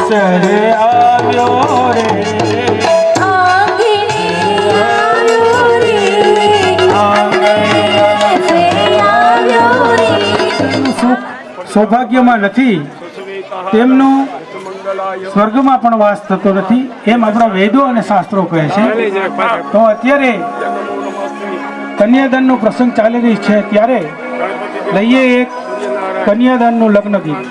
સરે આવ્યો રે સૌભાગ્યમાં નથી તેમનું સ્વર્ગમાં પણ વાસ થતો નથી એમ આપણા વેદો અને શાસ્ત્રો કહે છે. તો અત્યારે કન્યાદાનનો પ્રસંગ ચાલી રહી છે ત્યારે લઈએ એક કન્યાદાનનું લગ્ન ગીત.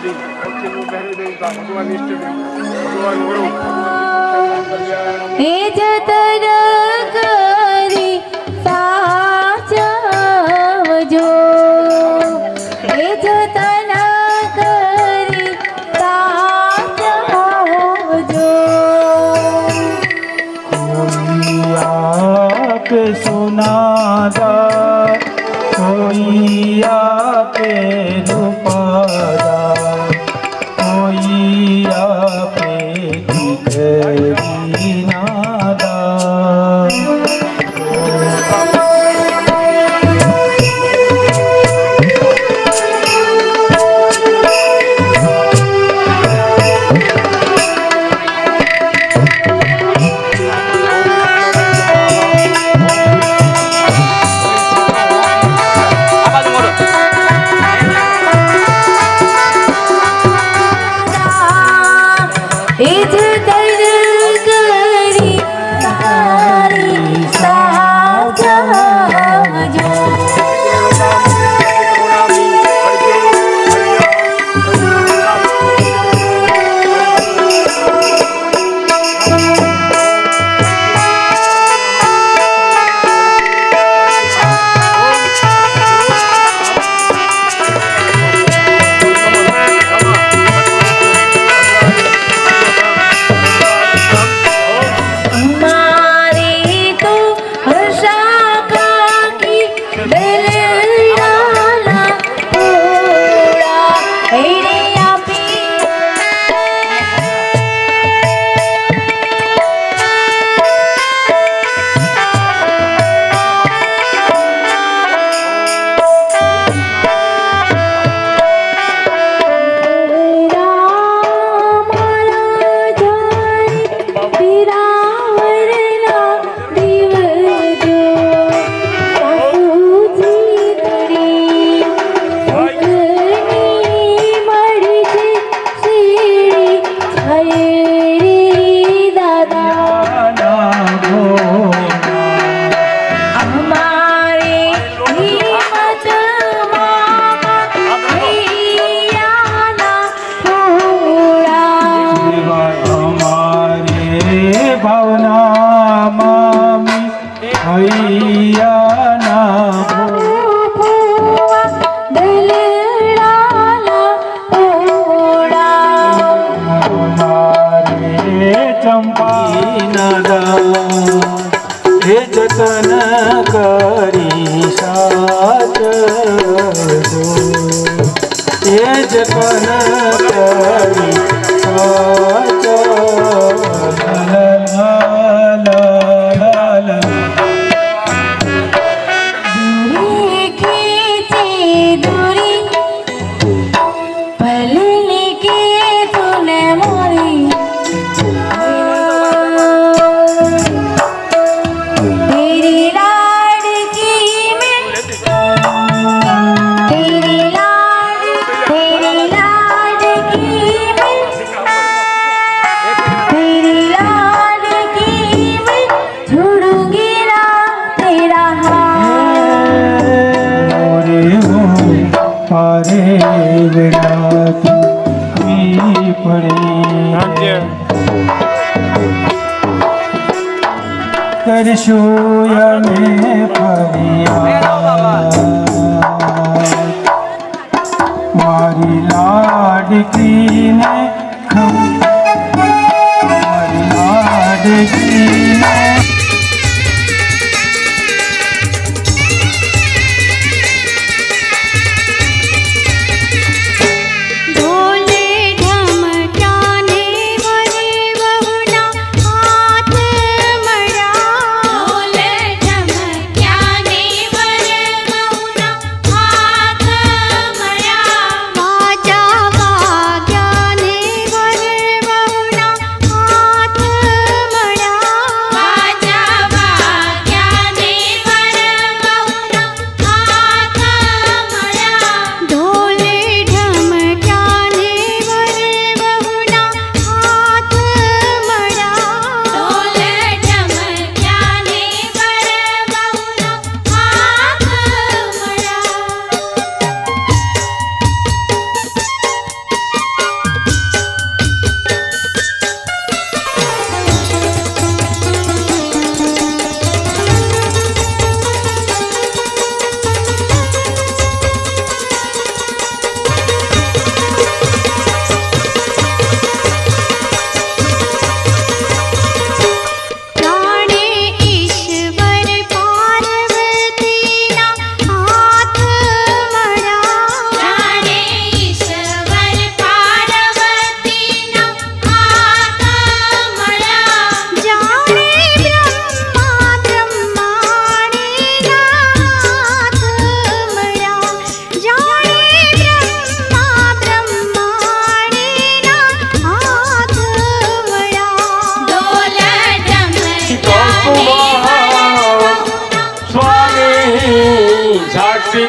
એ જતન કરી સાચવજો, એ જતન કરી સાચવજો. કોઈ આપે સોનાદાર, કોઈ આપે રૂપાદાર, કોઈ આપે દીકરીના દાન. જતન કરી સાચજો, એ જતન કરી સાચજો. કરશું અમે ફરિયાદ, મારી લાડકીને મારી લાડકીને ઢોલ ઢમક્યા ને વર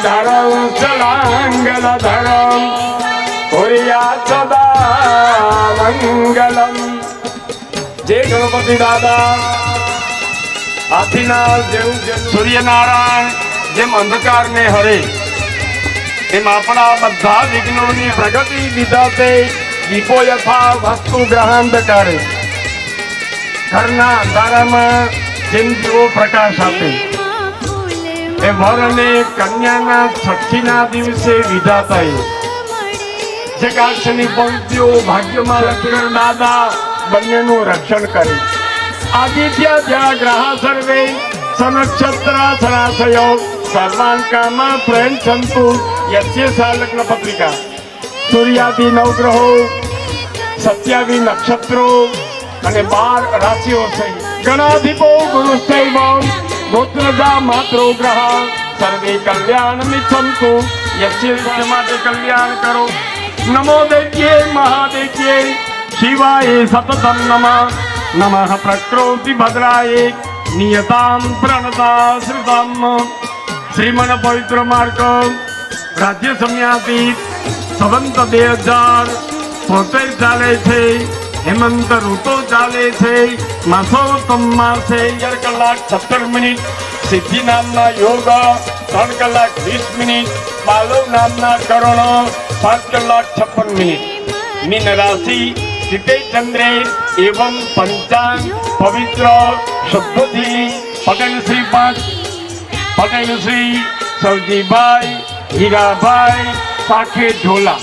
धरम चलांगल धरम कुर्या सदा मंगलम। जय गणपति दादा। આથીના જેમ સૂર્યનારાયણ જેમ અંધકારને હરે એમ આપણા બધા વિઘ્નોની પ્રગતિ વિધાતે દીપો યથા વસ્તુ ગ્રહાંધકારે ઘરના અંધારામાં જેમ જેવો પ્રકાશ આપે એ વર અને કન્યાના છઠ્ઠીના દિવસે વિધાતાએ જે કાક્ષની પંક્તિઓ ભાગ્યમાં લક્ષ્મણ દાદા બંનેનું રક્ષણ કરે। आदित्य ज्या ग्रह सर्वे सनक्षत्र सराशयो सर्वान् काम प्रयच्छन्तु यस्य सा लग्न पत्रिका। सूर्यादि नवग्रहो 27 नक्षत्रो અને 12 રાશિઓ સહિત ગણાધિપો ગુરુશ્ચૈવ ગોત્રજા માત્રો ગ્રહ સર્વે કલ્યાણમિચ્છन्तु यस्य માટે કલ્યાણ કરો। નમો દૈત્ये મહાદૈત્ये शिवाय सततं नमः। नमः प्रकृति भद्राय नियतां प्रणता श्रुतं। श्रीमन पवित्र मार्ग राज्य सम्यातीत संवत 2073 ચાલે છે। હેમંત ઋતુ ચાલે છે। માસોત્તમ માસે 11 કલાક 17 મિનિટ સિદ્ધિ નામના યોગ 3 કલાક 20 મિનિટ બાલવ નામના કરણ 5 કલાક 56 મિનિટ। મીન રાશિ चिते चंद्रे एवं पंचांग पवित्र शुद्धि पटेल श्री 5 पटेल श्री सौजी भाई हीरा भाई साखे झोला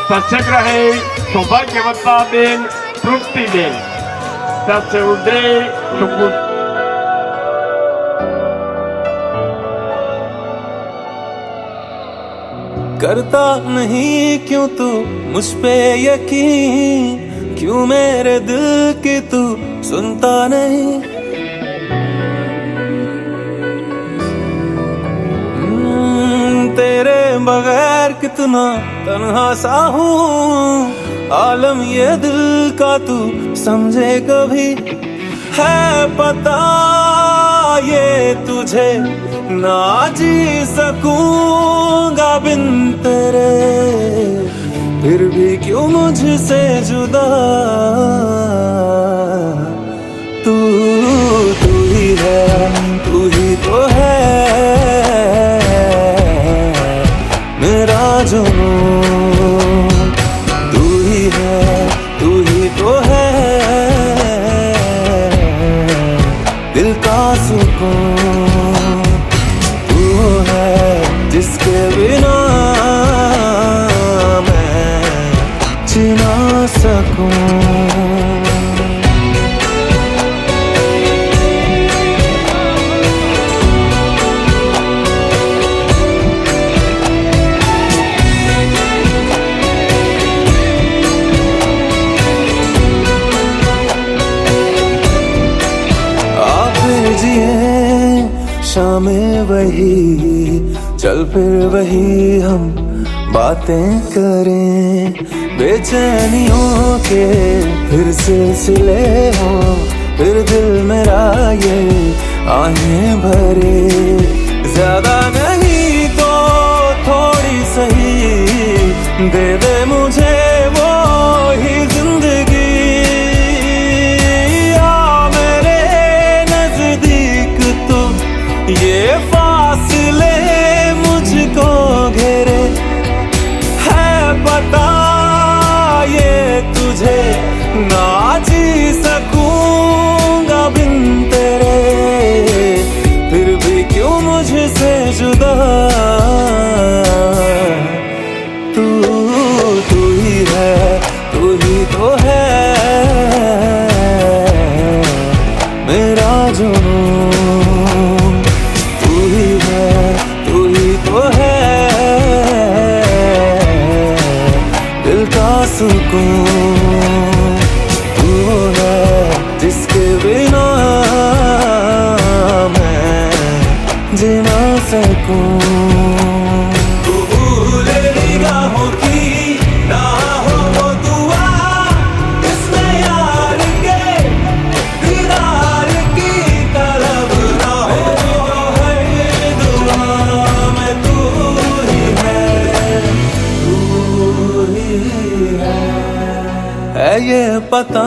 तस्य ग्रहे सौभाग्यवता बेन तृप्ति बेन तस्य उदरे सुकुट। करता नहीं क्यों तू मुझ पे यकीन, क्यों मेरे दिल की तू सुनता नहीं। तेरे बगैर कितना तन्हा सा हूँ, आलम ये दिल का तू समझे कभी। है पता ये तुझे ना जी सकूंगा बिन तेरे, फिर भी क्यों मुझसे जुदा। तू तू ही है, तू ही तो है मेरा जुनून। तू ही है, तू ही तो है दिल का सुकून। तू है जिसके बिना मैं जी ना सकूं। शामें वही चल फिर वही हम बातें करें, बेचैनियों के फिर सिलसिले हों, फिर दिल मेरा ये आहें भरे। ज्यादा नहीं तो थोड़ी सही दे दे मुझे वो ही जिंदगी। ये फासले मुझको घेरे, है पता ये तुझे ना जी सकूंगा बिन तेरे, फिर भी क्यों मुझसे जुदा। तू तू ही है, तू ही तो है मेरा जुनून। तू ही तो है दिल का सुकून। तू है जिसके बिना मैं जी ना सकूं। तू भूले निगाहों की ना हो वो दुआ, इसमें यार के दीदार की तलब ना हो। मैं तू ये पता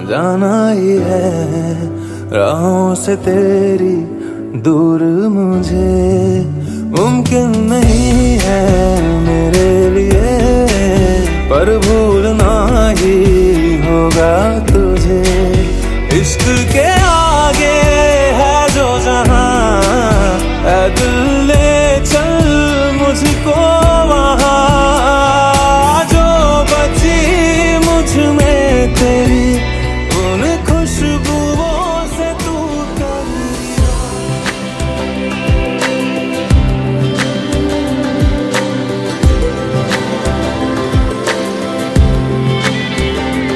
जाना ही है राहों से तेरी दूर मुझे मुमकिन नहीं है मेरे लिए, पर भूलना ही होगा तुझे। इश्क के आगे है जो जहां, ऐ दिल ले चल मुझको वहां, जो बची मुझ में तेरी उन खुशबुओं से तू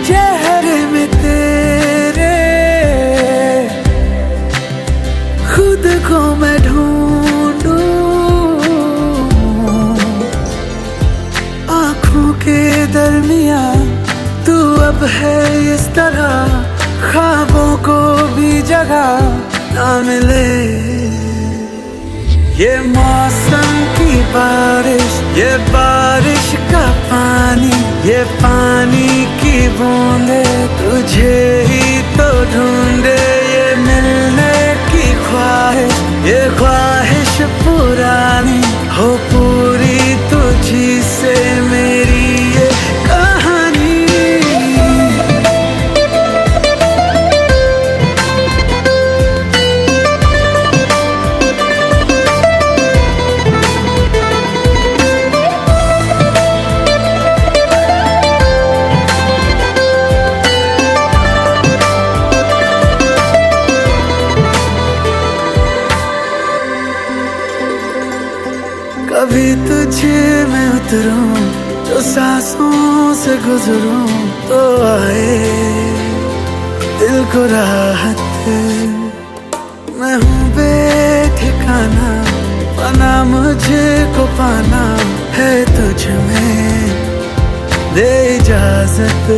चेहरे में तेरे खुद को मैं ढूंढूं, आँखों के दरमिया तू अब है इस तरह, ख्वाबों को भी जगह ना मिले। ये मौसम की बारिश, ये बारिश का पानी, ये पानी की बूंदे तुझे ही तो ढूंढे। ये मिलने की ख्वाहिश, ये ख्वाहिश पुरानी हो पूरी तुझी से मेरी ये कहानी। कभी तुझे मैं उतरूं तो सांसों से गुजरूं, तो आए दिल को राहत। मैं हूँ बेठिकाना, बना मुझे को पाना है तुझ में, दे इजाजत।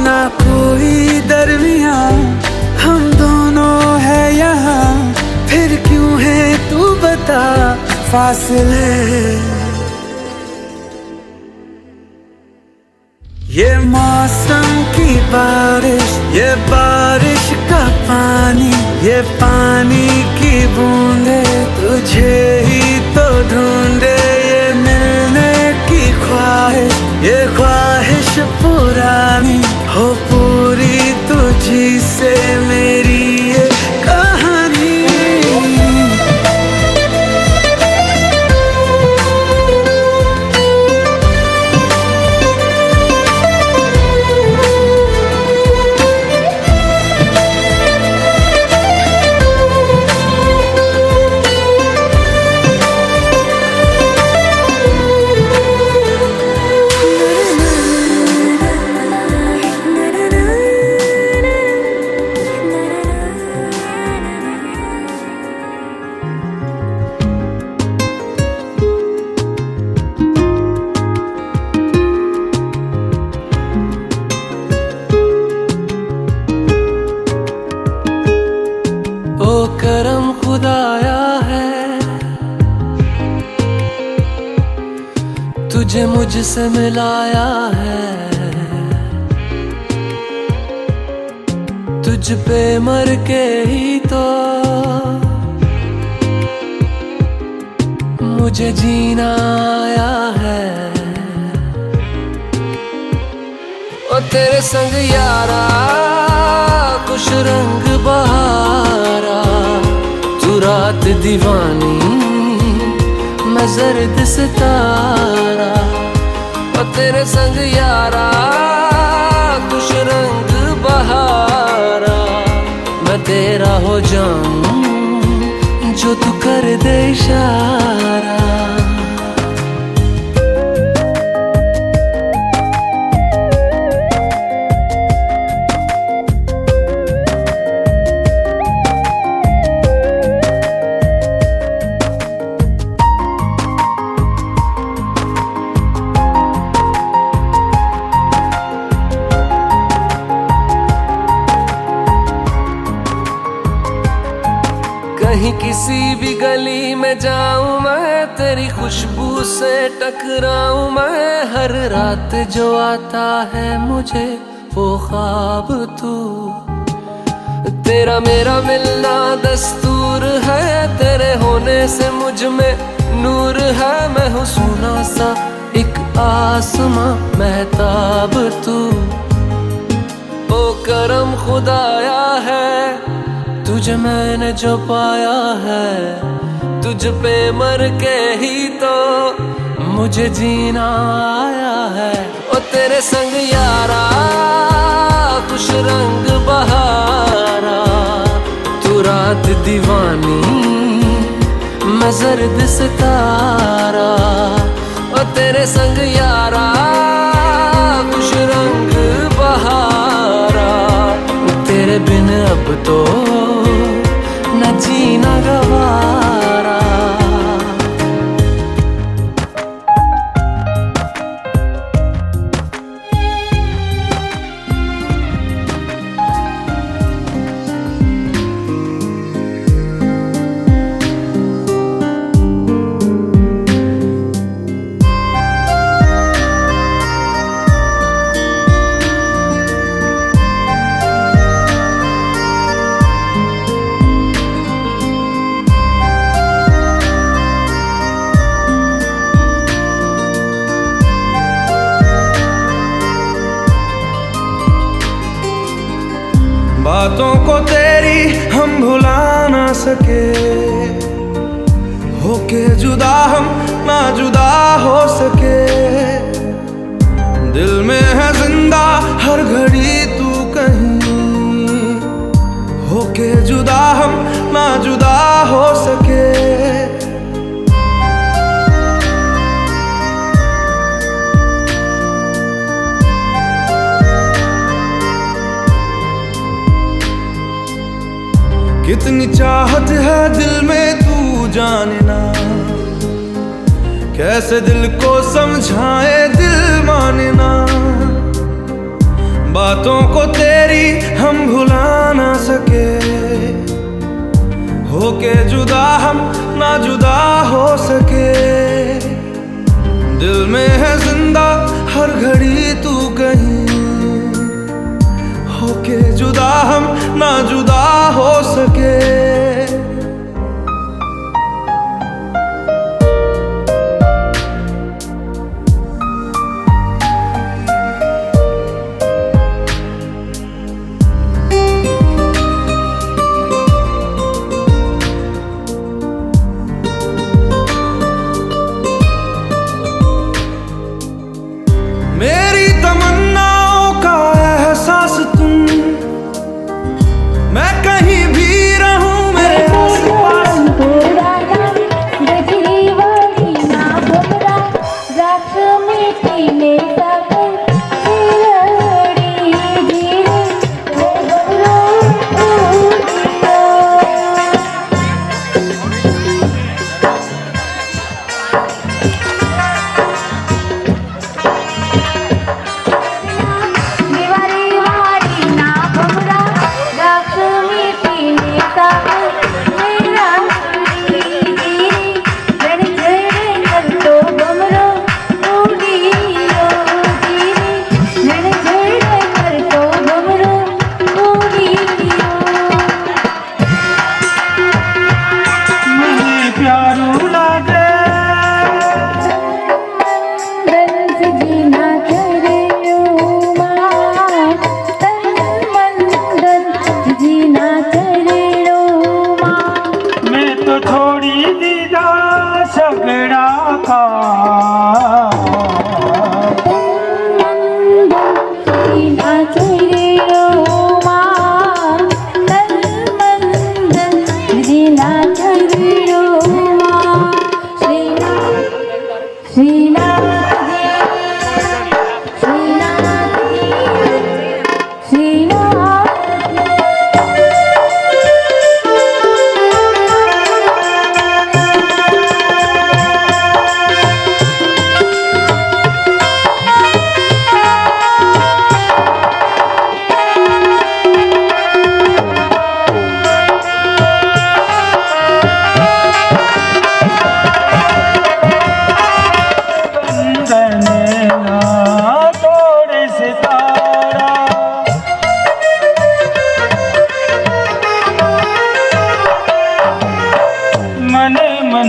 ना कोई दरमिया हम दोनों है यहाँ, फिर क्यों है तू बता फासले। ये मौसम की बारिश, ये बारिश का पानी, ये पानी की बूंदे तुझे ही तो ढूंढे। ये मिलने की ख्वाहिश, ये ख्वाहिश पुरानी हो पूरी तुझी से मेरी ये कहानी। करम खुदाया है तुझे मुझसे मिलाया है, तुझ पे मर के ही तो मुझे जीना आया है। ओ तेरे संग यारा खुश रंग बहारा, तू रात दीवानी मैं जर्द सितारा। ओ तेरे संग यारा खुश रंग बहारा, मैं तेरा हो जाऊं जो तू कर दे इशारा। कहीं किसी भी गली में जाऊं मैं तेरी खुशबू से टकराऊं मैं, हर रात जो आता है मुझे वो ख्वाब तू। तेरा मेरा मिलना दस्तूर है, तेरे होने से मुझ में नूर है। मैं हूँ सोना सा एक आसमां महताब तू। ओ करम खुदाया है तुझे मैंने जो पाया है, तुझ पे मर के ही तो मुझे जीना आया है। ओ तेरे संग यारा खुश रंग बहारा, तू रात दीवानी मैं जर्द सितारा। ओ तेरे संग यारा खुश रंग बहारा, तेरे बिन अब तो न जीना गवारा। बातों को तेरी हम भुला ना सके, होके जुदा हम ना जुदा हो सके। दिल में है जिंदा हर घड़ी तू कहीं, होके जुदा हम ना जुदा हो सके। कितनी चाहत है दिल में तू जाने ना, कैसे दिल को समझाए दिल माने ना। बातों को तेरी हम भुला ना सके, होके जुदा हम ना जुदा हो सके। दिल में है जिंदा हर घड़ी तू कहीं, होके जुदा हम ना जुदा हो सके। मेरी तमन्नाओं का एहसास तुम, मैं कहीं भी रहूं मेरे आस-पास।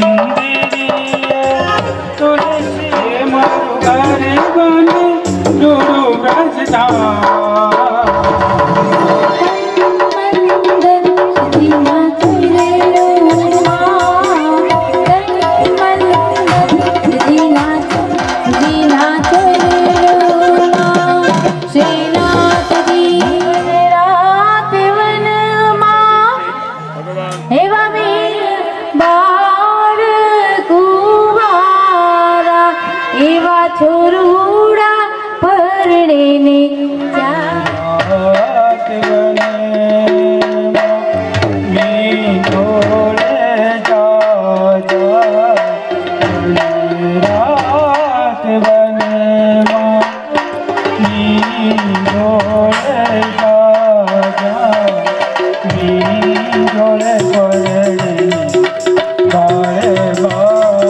મંદિરીએ તુલસી મારું ઘર બને જોડું બ્રજધામ છોરુડા પરણે ને રાત બને મીઠોળે જા જા રાત બને મીઠોળે જા જા મીઠોળે પરણે બારે બારે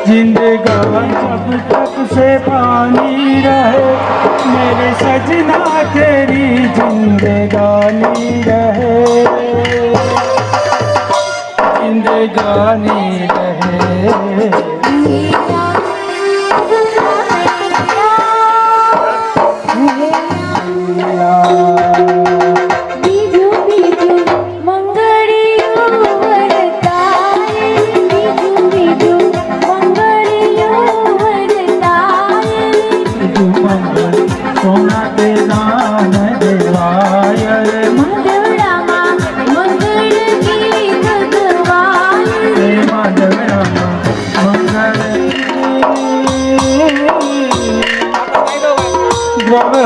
जिंदगानी जब तक से पानी रहे मेरे सजना तेरी जिंदगानी रहे जिंदगानी रहे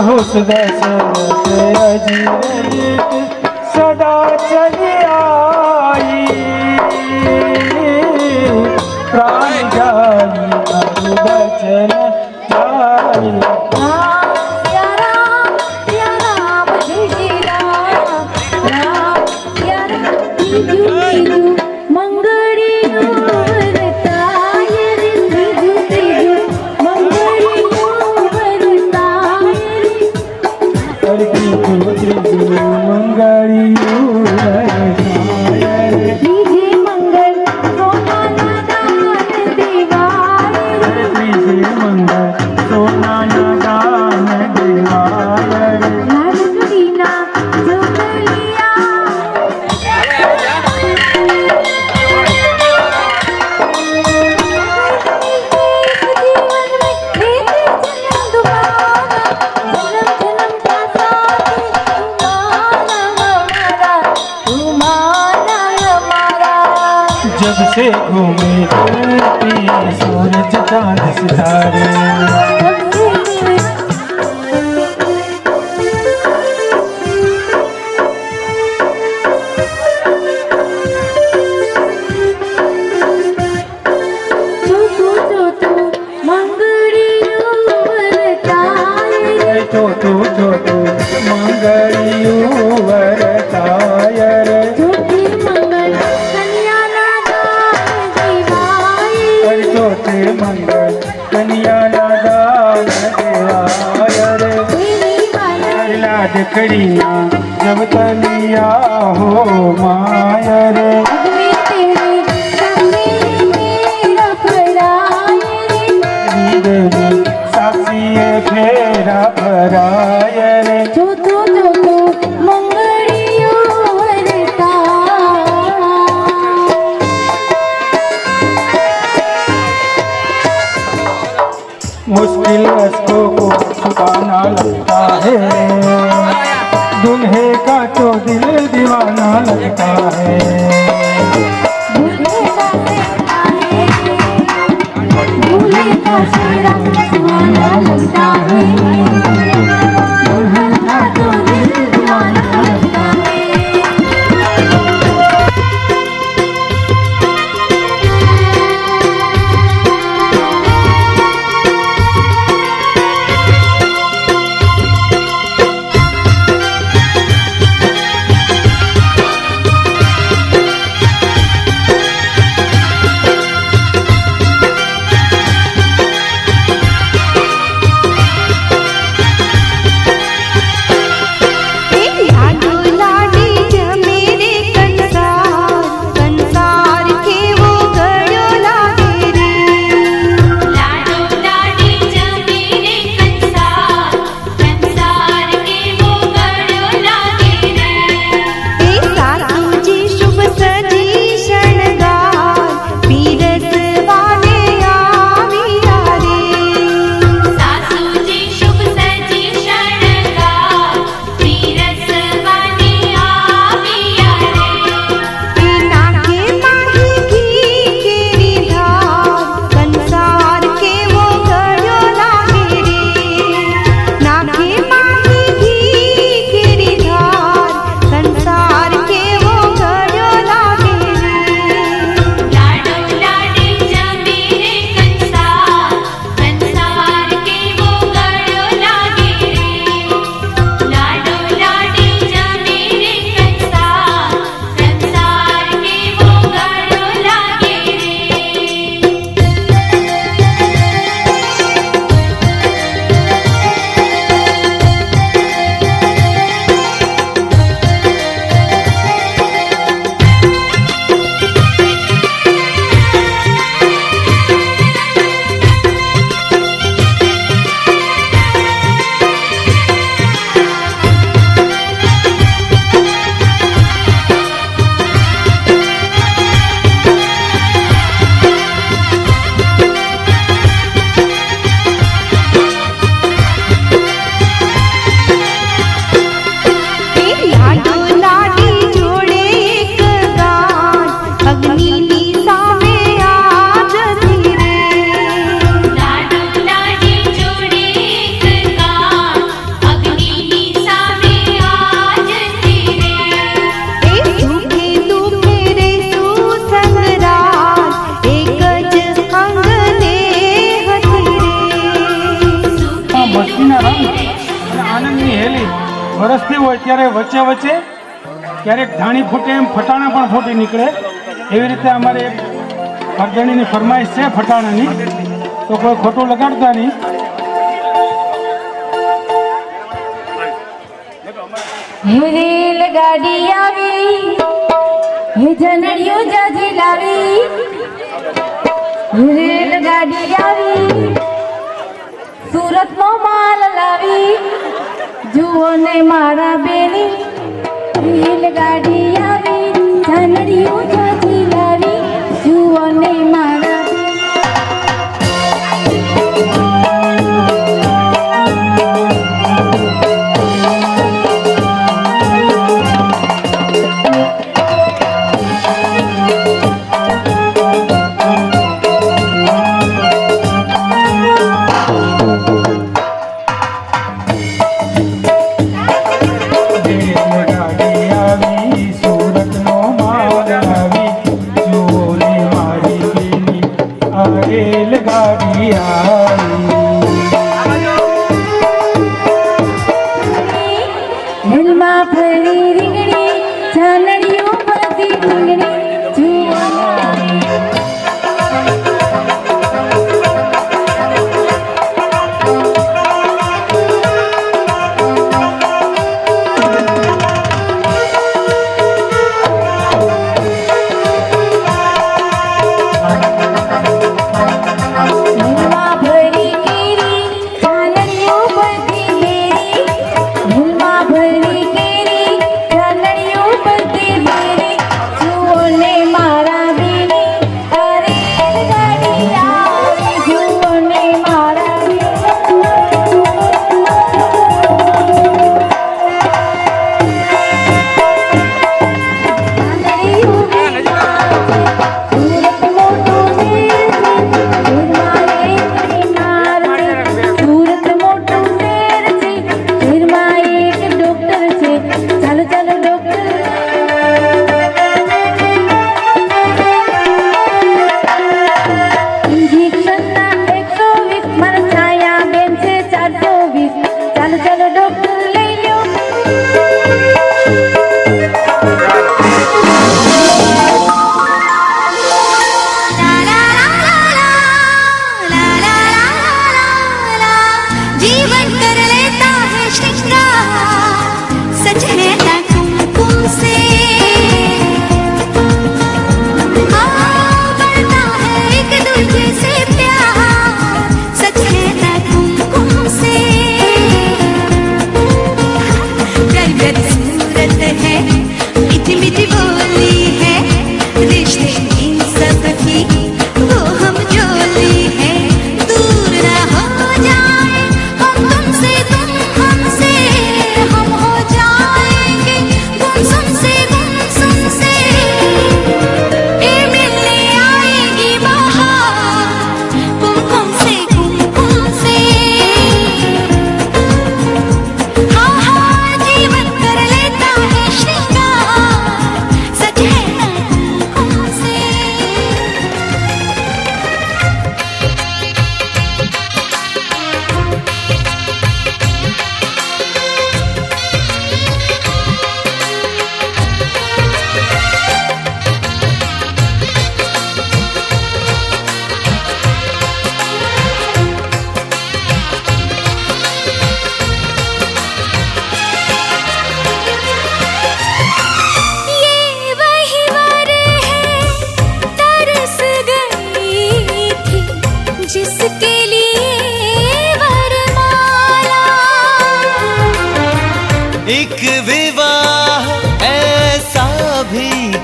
होश दशरथ अजीत सदा चली आई प्राण जाई अरु बचन जाई मंगल सोना दान से घूमे धरती, सूरज चांद सितारे। छोटू छोटू मंगड़ियों वरताय रे, छोटी मंगल कन्या ना दिवाई, छोटे मंगल कन्या दान देवाय रे। लाडकड़िया जब तलिया हो माय रे, साक्षी फेरा भराय रे। छोटू मंगड़ियों वरता, मुश्किल रस्तों को छुपाना लगता है, दुल्हे का तो दिल दीवाना लगता है। दूल्हे का सेहरा सुहाना लगता है, दुल्हन का तो दिल दीवाना लगता है। વરસતી હોય ત્યારે વચ્ચે વચ્ચે ક્યારેક ધાણી ફૂટે એમ ફટાણા પણ ફૂટી નીકળે, એવી રીતે અમારે એક અર્ધણીની ફરમાઈશ છે ફટાણાની, તો કોઈ ખોટું લગાડતા નહીં. રેલ ગાડી આવી, હે જનડિયું જાજી લાવી, રેલ ગાડી આવી, સુરતનો માલ લાવી, જુઓ ને મારા બેની, રેલ ગાડી આવી, જનડિયું જાજી લાવી, જુઓ ને મારા દિલમાં ફરી રીંગણી ચાંદડીઓ પરથી રીંગણી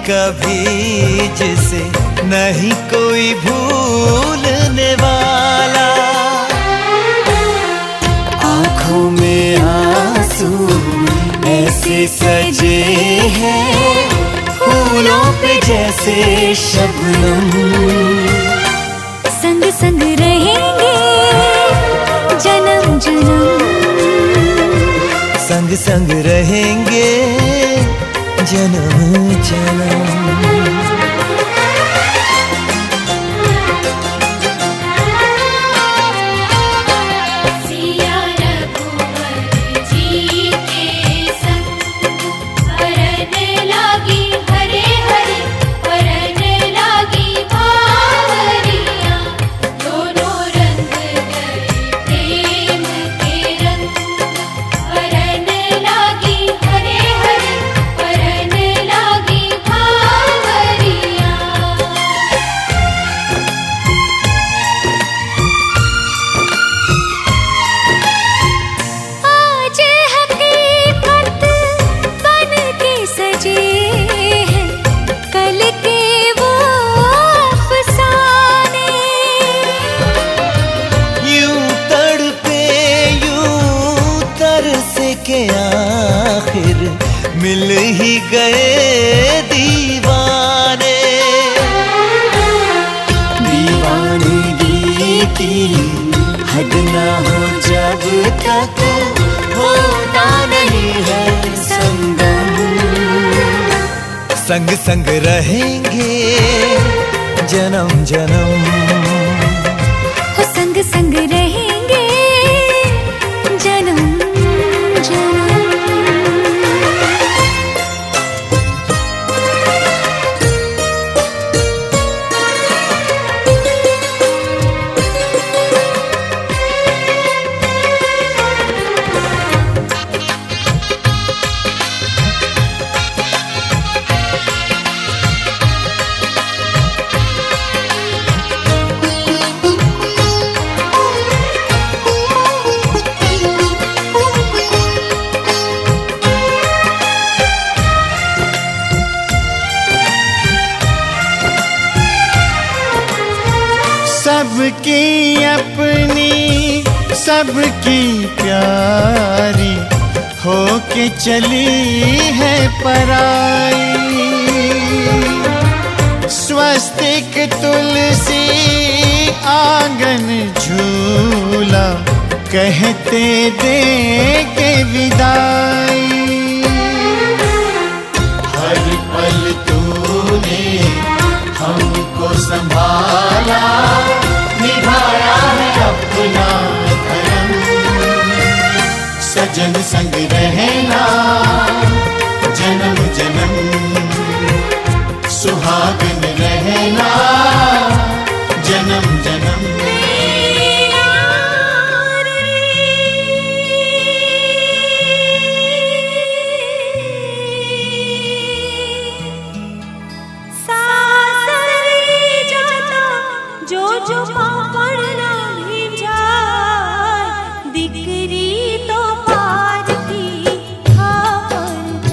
कभी जिसे नहीं कोई भूलने वाला, आंखों में आंसू ऐसे सजे हैं फूलों पे जैसे शबनम। संग संग रहेंगे जन्म जन्म, संग संग रहेंगे जन्म जन्म। के आखिर मिल ही गए दीवाने, दीवानगी की हद ना हो जब तक होता नहीं है संगम। संग संग रहेंगे जन्म जन्म, हो संग संग रहेंगे जन्म जन्म। सबकी अपनी सबकी प्यारी होके चली है पराई। स्वस्तिक तुलसी आंगन झूला कहते दे के विदाई। हर पल तूने हमको संभाला, निभाया है अपना धर्म। सजन संग रहना जन्म जन्म, सुहागन रहना जन्म जन्म। जो पढ़ना भी जाए, दिकरी तो पार की खबर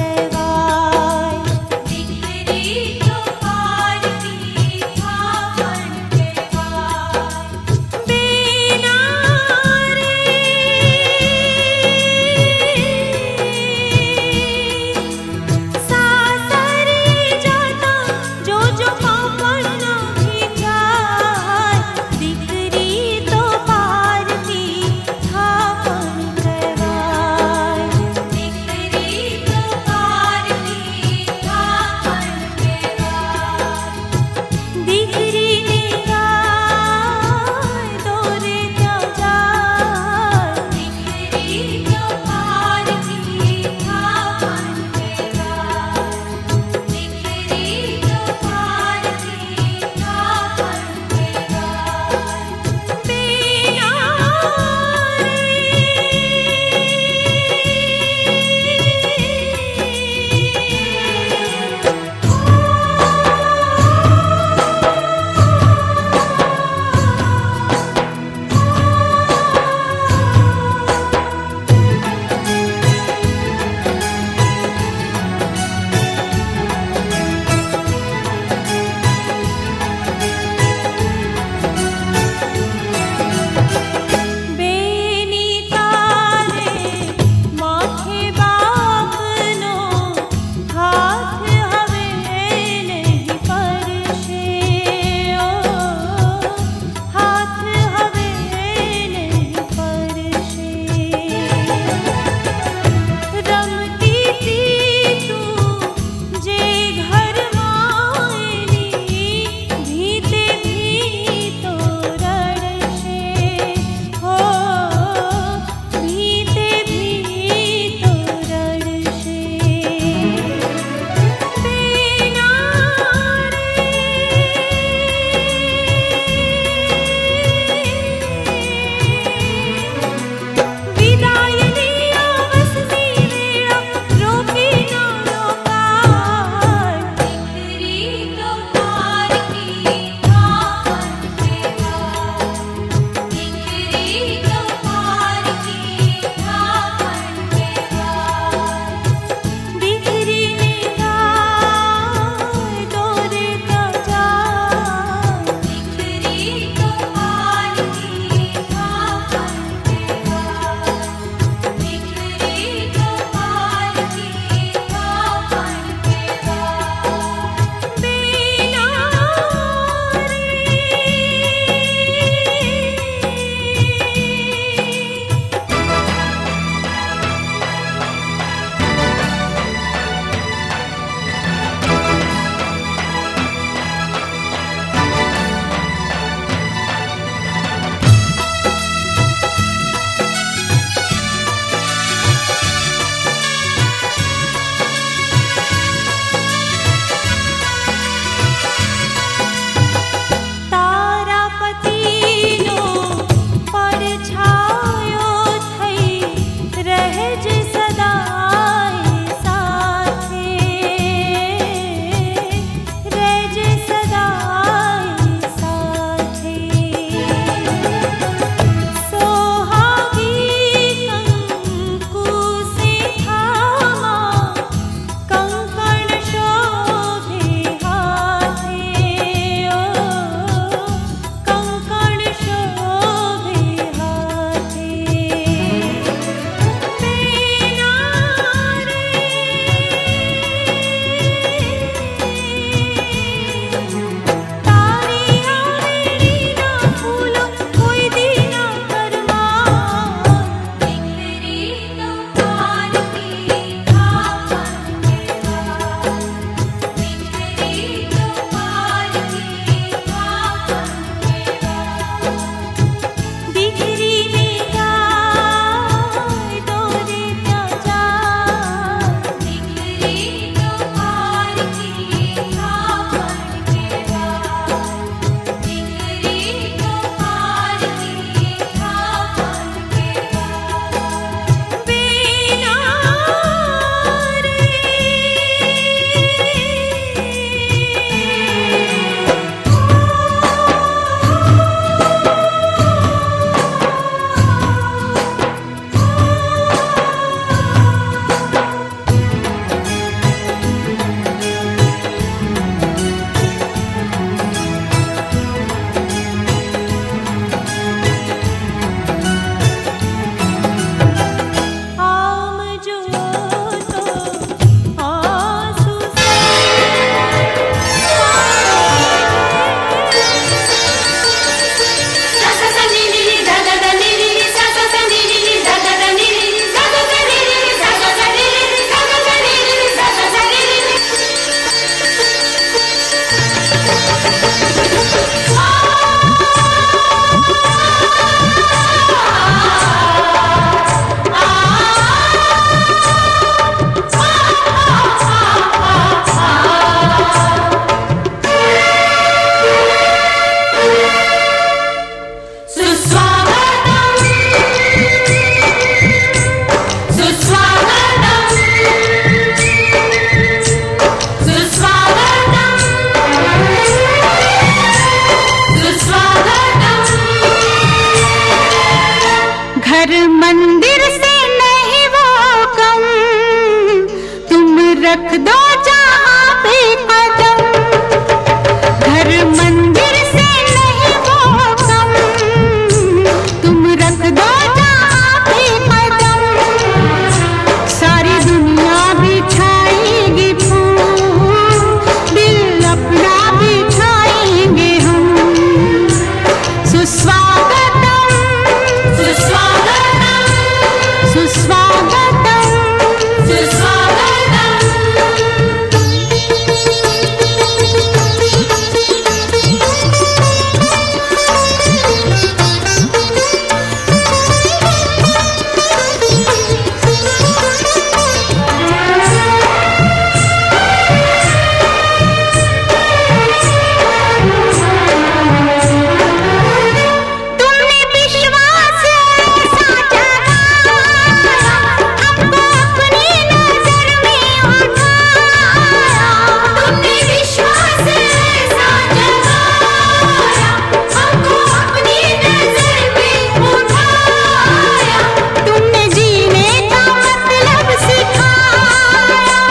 रख दो जहाँ पे कदम, घर मंदिर से नहीं वो कम, तुम रख दो जहाँ पे कदम, सारी दुनिया बिछाएगी फूल, दिल अपना बिछाएंगे हम। सुस्वागतम सुस्वागतम सुस्वागतम सुस्वागतम। तुमने विश्वास ऐसा जगाया, हमको अपनी नजर में उठाया। तुमने विश्वास ऐसा जगाया, हमको अपनी नजर में उठाया। तुमने जीने का मतलब सिखाया,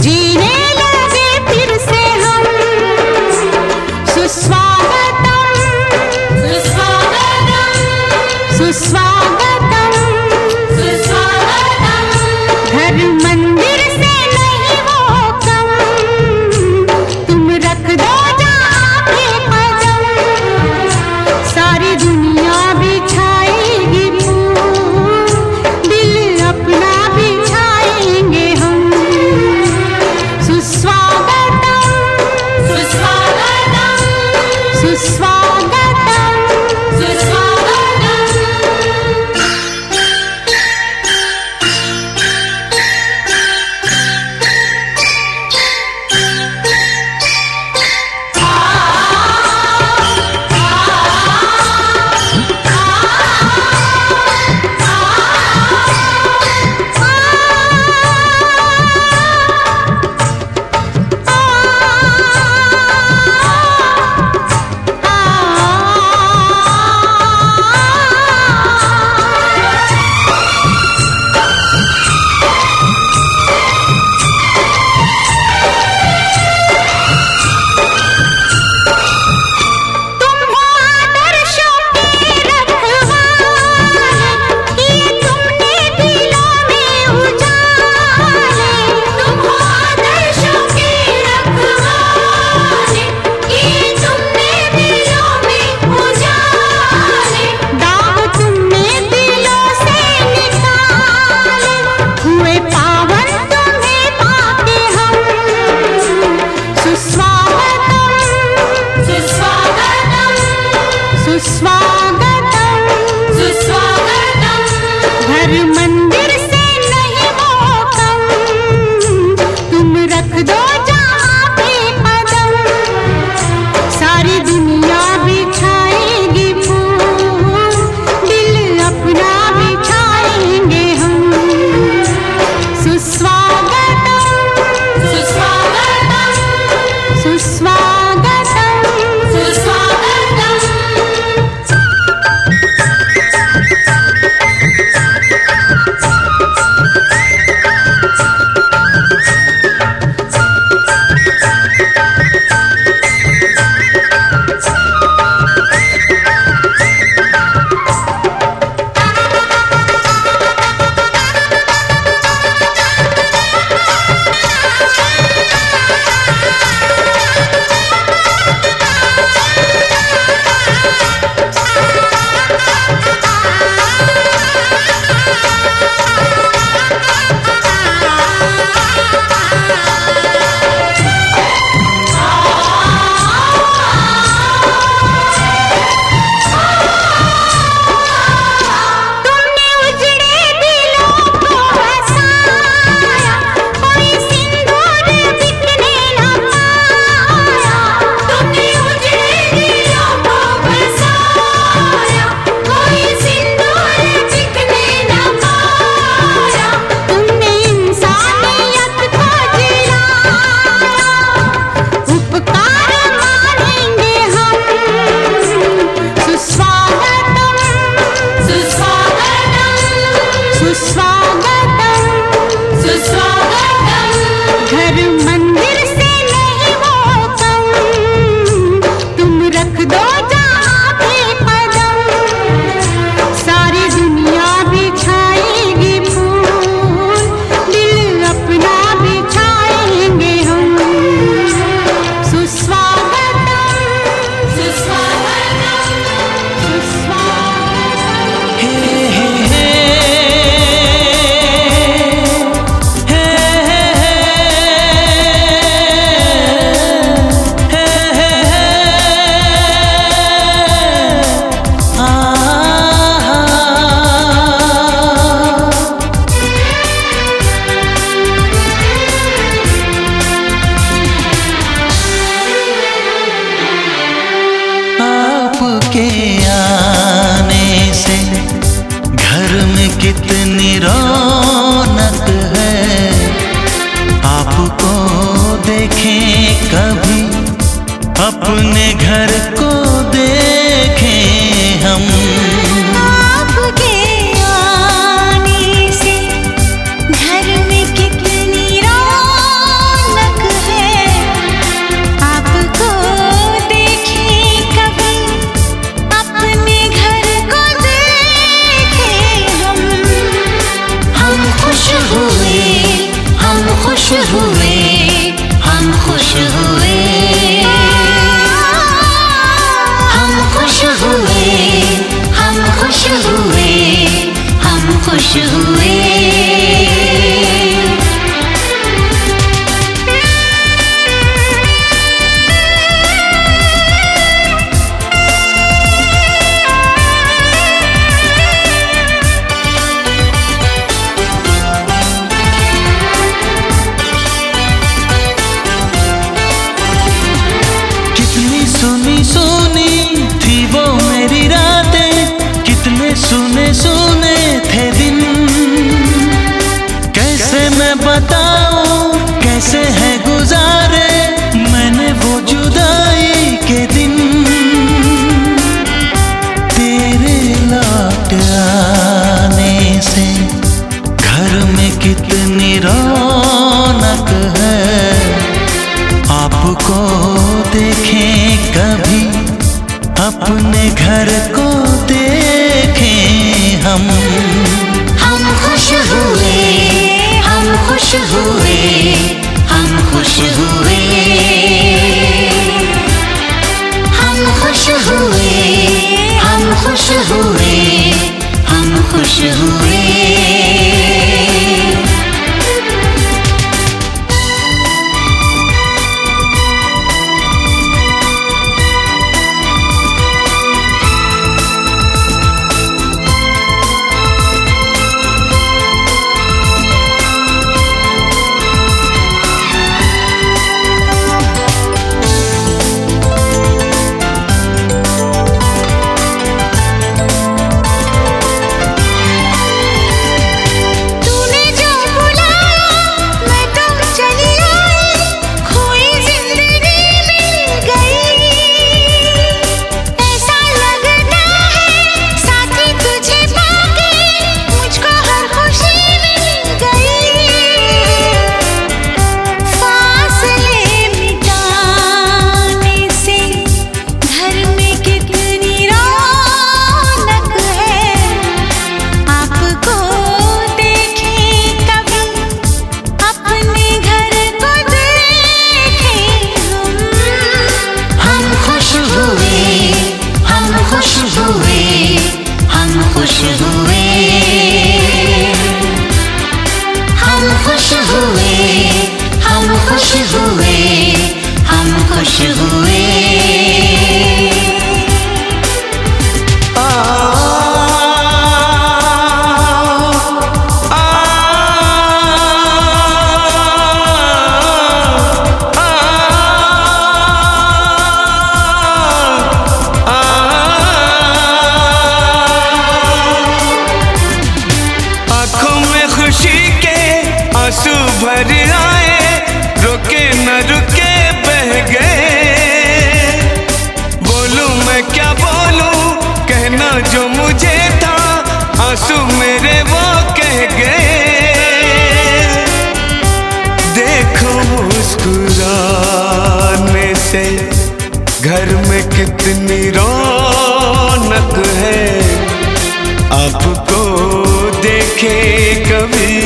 जीने लगे फिर से हम। सुस्वागतम सुस्वागतम सुस्वागतम सुस्वागतम। घर मंदिर से नहीं वो कम, तुम रख दो जहाँ पे कदम, सारी दुनिया बिछाएगी फूल, दिल अपना बिछाएंगे हम। सुस्वागतम सुस्वागतम सुस्वागतम सुस्वागतम। तुम हो आदर्शों के रखवाले, किए तुमने दिलों में उजाले। तुम हो आदर्शों के रखवाले, किए तुमने दिलों में उजाले। दाग तुमने दिलों से निकाले, हुए पावन तुम्हें पाके हम। सुस्वागतम सुस्वागतम सुस्वागतम सुस्वागतम। घर मंदिर से नहीं वो कम, तुम रख दो जहाँ पे कदम, सारी दुनिया बिछाएगी फूल, दिल अपना बिछाएंगे हम। सुस्वागतम सुस्वागतम सुस्वागतम सुस्वागतम। सुस्वागतम सुस्वागतम। कितनी रौनक है, आपको देखें कभी, अपने घर को देखें हम। आपके आने से घर में कितनी रौनक है, आपको देखें कभी, अपने घर को देखें हम। हम खुश हुए, हम खुश हुए, हम खुश हुए, हम खुश हुए, हम खुश हुए, हम खुश हुए। कितनी सुनी सुनी थी वो मेरी रातें, कितने सुने सुने थे दिन। कैसे मैं बताऊं कैसे है गुजारे मैंने वो जुदाई के दिन। तेरे लौट आने से घर में कितनी रौनक है, आपको देखें कभी, अपने घर को देखें हम। हम खुश हुए, हम खुश हुए, हम खुश हुए, हम खुश हुए, हम खुश हुए, हम खुश हुए। तूने जो बुलाया मैं तो चली आई, खोई जिंदगी मिल गई। ऐसा लगता है साथी तुझे पाके मुझको हर खुशी मिल गई। फासले मिटाने से घर में कितनी रौनक है, आपको देखें कभी, अपने घर को देखें हम। हम खुश हुए, हम खुश हुए, हम खुश हुए, हम खुश हुए, हम खुश हुए, हम खुश हुए। आँखों में खुशी के आंसू भर आए, रुके न रुके बह गए। बोलूं मैं क्या बोलूं, कहना जो मुझे था आंसू मेरे वो कह गए। देखो मुस्कुराने से घर में कितनी रौनक है, आपको देखे कभी,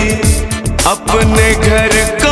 अपने घर को